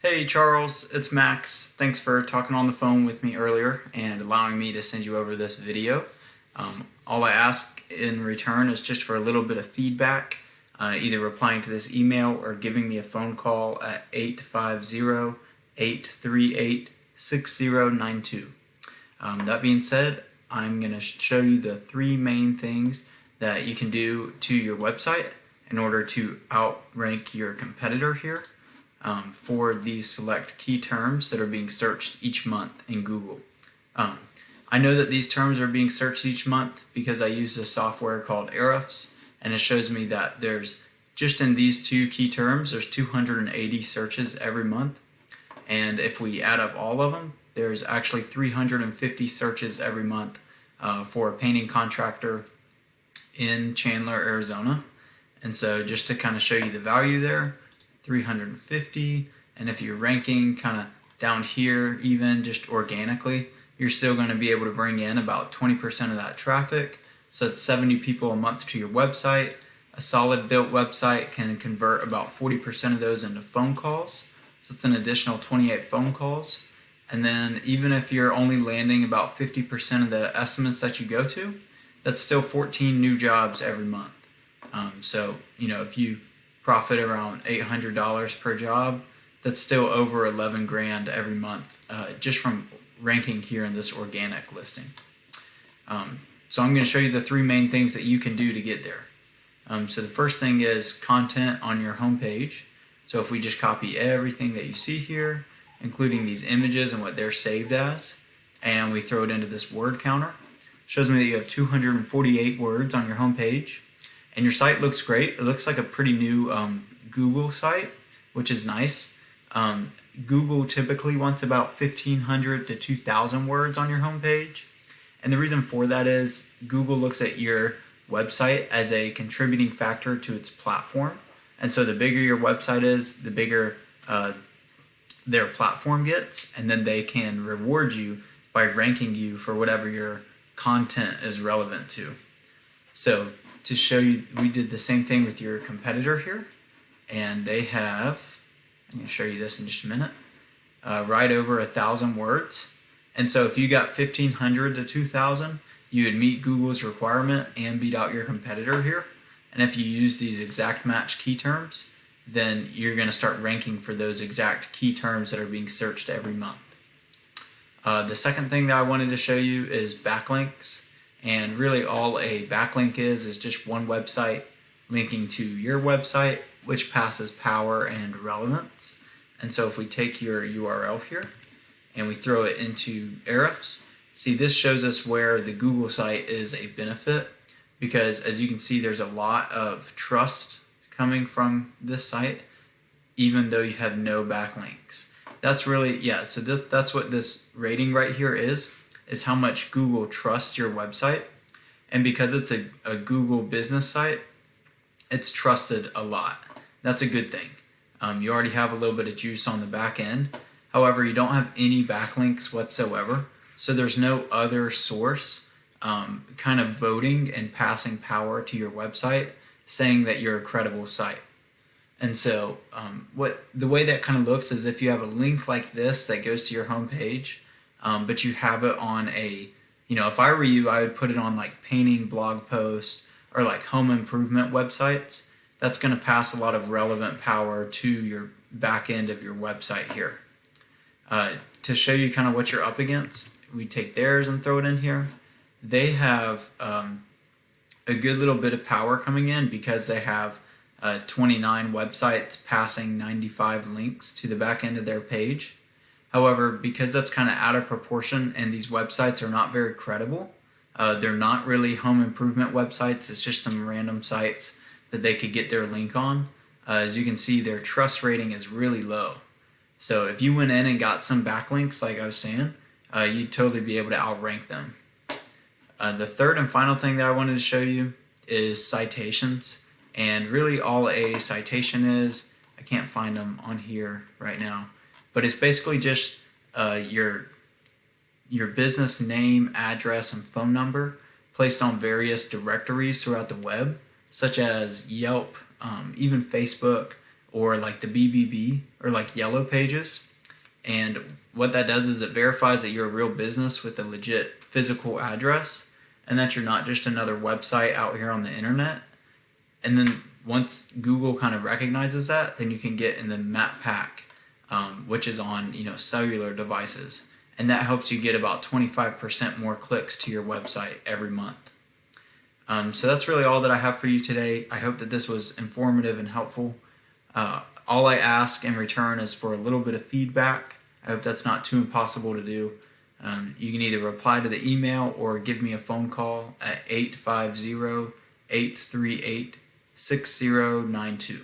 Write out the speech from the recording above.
Hey Charles, it's Max. Thanks for talking on the phone with me earlier and allowing me to send you over this video. All I ask in return is just for a little bit of feedback, either replying to this email or giving me a phone call at 850-838-6092. That being said, I'm going to show you the three main things that you can do to your website in order to outrank your competitor here. For these select key terms that are being searched each month in Google. I know that these terms are being searched each month because I use this software called Ahrefs, and it shows me that there's, just in these two key terms, there's 280 searches every month. And if we add up all of them, there's actually 350 searches every month for a painting contractor in Chandler, Arizona. And so just to kind of show you the value there, 350, and if you're ranking kind of down here even just organically, you're still going to be able to bring in about 20% of that traffic. So that's 70 people a month to your website. A solid built website can convert about 40% of those into phone calls. So it's an additional 28 phone calls. And then even if you're only landing about 50% of the estimates that you go to, that's still 14 new jobs every month. So, if you profit around $800 per job, that's still over 11 grand every month just from ranking here in this organic listing. So I'm going to show you the three main things that you can do to get there. So the first thing is content on your homepage. So if we just copy everything that you see here, including these images and what they're saved as, and we throw it into this word counter, shows me that you have 248 words on your homepage. And your site looks great. It looks like a pretty new Google site, which is nice. Google typically wants about 1,500 to 2,000 words on your homepage. And the reason for that is Google looks at your website as a contributing factor to its platform. And so the bigger your website is, the bigger their platform gets. And then they can reward you by ranking you for whatever your content is relevant to. So to show you, we did the same thing with your competitor here, and they have, I'm going to show you this in just a minute, right over 1,000 words. And so if you got 1,500 to 2,000, you would meet Google's requirement and beat out your competitor here. And if you use these exact match key terms, then you're going to start ranking for those exact key terms that are being searched every month. The second thing that I wanted to show you is backlinks. And really all a backlink is just one website linking to your website, which passes power and relevance. And so if we take your URL here and we throw it into Ahrefs, see, this shows us where the Google site is a benefit, because as you can see, there's a lot of trust coming from this site, even though you have no backlinks. That's really, so that's what this rating right here is how much Google trusts your website. And because it's a Google business site, it's trusted a lot. That's a good thing. You already have a little bit of juice on the back end. However, you don't have any backlinks whatsoever. So there's no other source kind of voting and passing power to your website saying that you're a credible site. And so the way that kind of looks is if you have a link like this that goes to your homepage, but you have it on a, if I were you, I would put it on like painting blog posts or like home improvement websites. That's going to pass a lot of relevant power to your back end of your website here. To show you kind of what you're up against, we take theirs and throw it in here. They have a good little bit of power coming in because they have 29 websites passing 95 links to the back end of their page. However, because that's kind of out of proportion and these websites are not very credible, they're not really home improvement websites, it's just some random sites that they could get their link on. As you can see, their trust rating is really low. So if you went in and got some backlinks, like I was saying, you'd totally be able to outrank them. The third and final thing that I wanted to show you is citations. And really all a citation is, I can't find them on here right now, but it's basically just your business name, address, and phone number placed on various directories throughout the web, such as Yelp, even Facebook, or like the BBB or like yellow pages. And what that does is it verifies that you're a real business with a legit physical address and that you're not just another website out here on the internet. And then once Google kind of recognizes that, then you can get in the map pack, which is on cellular devices, and that helps you get about 25% more clicks to your website every month. So that's really all that I have for you today. I hope that this was informative and helpful. All I ask in return is for a little bit of feedback. I hope that's not too impossible to do. You can either reply to the email or give me a phone call at 850-838-6092.